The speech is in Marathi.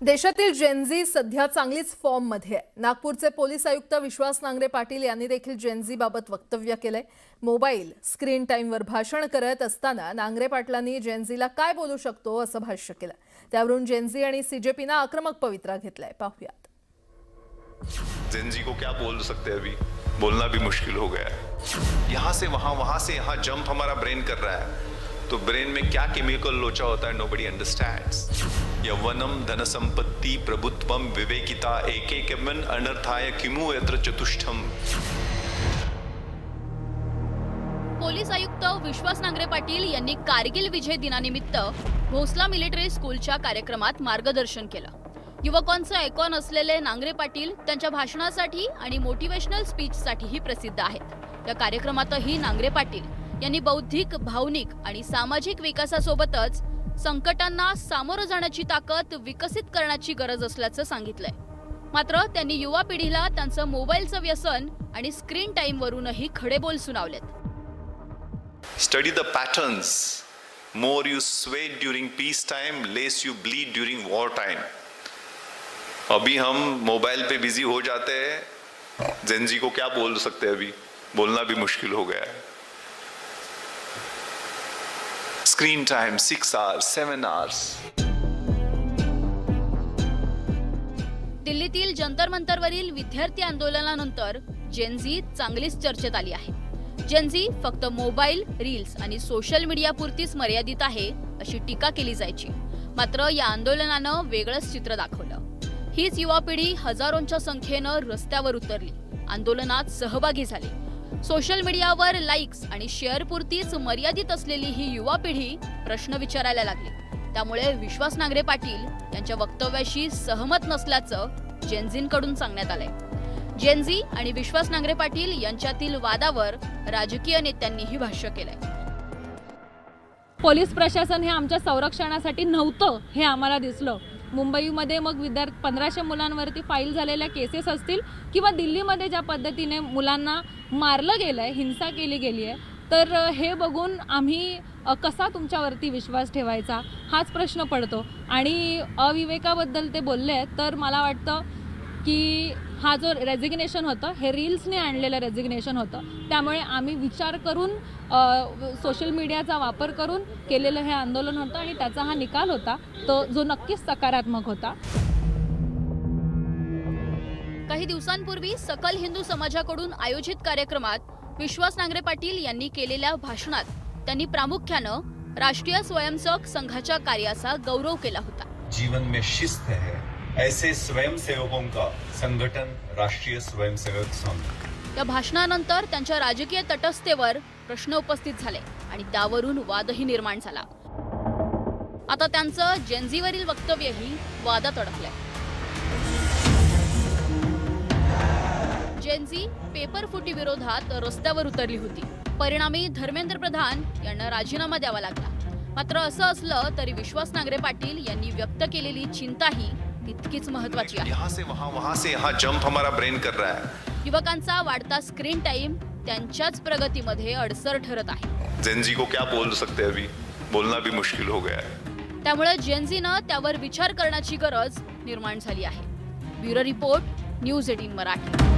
देशातील जेनझी सध्या चांगलीच फॉर्म मध्ये आहे। नागपूरचे पोलीस आयुक्त विश्वास नांगरे पाटील यांनी देखील जेनझी बाबत वक्तव्य केले। मोबाईल स्क्रीन टाइमवर भाषण करत असताना नांगरे पाटलांनी जेनझीला काय बोलू शकतो असं भाष्य केलं। त्यावरून जेनझी आणि सीजेपीने आक्रमक पवित्रा घेतलाय। पाहूयात। जेनजी को क्या बोल सकते हैं, अभी बोलना भी मुश्किल हो गया है। यहाँ से वहां से यहाँ जंप हमारा ब्रेन कर रहा है, तो ब्रेन में क्या केमिकल लोचा होता है नोबडी अंडरस्टैंड्स। यौवनम धनसंपत्ति प्रभुत्वम विवेकिता एकेकमन अनर्थाय किमु यत्र चतुष्टम। पोलीस आयुक्त विश्वास नांगरे पाटील यांनी कारगिल विजय दिनानिमित्त भोसला मिलिटरी स्कूलच्या कार्यक्रमात मार्गदर्शन केलं। युवकांचे आयकॉन असलेले नांगरे पाटील त्यांच्या भाषणासाठी आणि मोटिवेशनल स्पीचसाठीही प्रसिद्ध आहेत। या कार्यक्रमातही नांगरे पाटील यांनी बौद्धिक, भावनिक आणि सामाजिक विकासासोबतच संकटांना सामोरं जाण्याची ताकद विकसित करण्याची गरज असल्याचं सांगितलंय। मात्र त्यांनी युवा पिढीला त्यांचं मोबाईलचं व्यसन आणि स्क्रीन टाइमवरूनही खडेबोल सुनावलेत। Study the patterns, more you sweat during peace time, less you bleed during war time. अभी हम मोबाइल पे बिजी हो जाते हैं, जेनजी को क्या बोल सकते हैं, अभी बोलना भी मुश्किल हो गया है। Screen time 6 hours, 7 hours। दिल्लीतील जंतर मंतरवरील विद्यार्थी आंदोलनानंतर जेनझी चांगलीच चर्चेत आली आहे। जेनझी फक्त मोबाईल, रील्स आणि सोशल मीडिया पुरतीच मर्यादित आहे अशी टीका केली जायची। मात्र या आंदोलनानं वेगळंच चित्र दाखवलं। हीच युवा पिढी हजारोंच्या संख्येनं रस्त्यावर उतरली, आंदोलनात सहभागी झाली। सोशल मीडियावर लाईक्स आणि शेअर पुरतीच मर्यादित असलेली ही युवा पिढी प्रश्न विचारायला लागली। त्यामुळे विश्वास नांगरे पाटील यांच्या वक्तव्याशी सहमत नसल्याचं जेनझींकडून सांगण्यात आलंय। जेनझी आणि विश्वास नांगरे पाटील यांच्यातील वादावर राजकीय नेत्यांनीही भाष्य केलंय। पोलीस प्रशासन हे आमच्या संरक्षणासाठी नव्हतं हे आम्हाला दिसलं। मुंबईमध्ये मग 1500 मुलांवरती फाईल झालेल्या केसेस असतील किंवा दिल्लीमध्ये ज्या पद्धतीने मुलांना मारलं गेलंय, हिंसा केली गेली आहे, तर हे बघून आम्ही कसा तुमच्यावरती विश्वास ठेवायचा हाच प्रश्न पडतो। आणि अविवेकाबद्दल ते बोलले तर मला वाटतं की हा जो रेजिग्नेशन होतं हे रील्सने आणलेलं रेजिग्नेशन होतं। त्यामुळे आम्ही विचार करून सोशल मीडियाचा वापर करून केलेलं हे आंदोलन होतं आणि त्याचा हा निकाल होता तो जो नक्कीच सकारात्मक होता। काही दिवसांपूर्वी सकल हिंदू समाजाकडून आयोजित कार्यक्रमात विश्वास नांगरे पाटील यांनी केलेल्या भाषणात त्यांनी प्रामुख्यानं राष्ट्रीय स्वयंसेवक संघाच्या कार्याचा गौरव केला होता। जीवन में शिस्त है, ऐसे स्वयंसेवकों का संगठन राष्ट्रीय स्वयंसेवक संघ। या भाषणानंतर त्यांच्या राजकीय तटस्थतेवर प्रश्न उपस्थित झाले आणि त्यावरून वादही निर्माण झाला। आता त्यांचं जेनझीवरील वक्तव्यही वादात अडकलंय। जेनझी पेपर फुटी विरोधात रस्त्यावर उतरली होती। परिणामी धर्मेंद्र प्रधान यांना राजीनामा द्यावा लागला। मात्र असं असलं तरी विश्वास नांगरे पाटील यांनी व्यक्त केलेली चिंताही तितकीच महत्त्वाची आहे। वहां से यहाँ जंप हमारा ब्रेन कर रहा है। युवकांचा वाढता स्क्रीन टाइम त्यांच्याच प्रगतीमध्ये अडसर ठरत आहे। जेनजी को क्या बोल सकते हैं, अभी बोलना भी मुश्किल हो गया है। त्यामुळे जेनझीनं त्यावर विचार करण्याची गरज निर्माण झाली आहे। Bureau report, news 18 Marathi.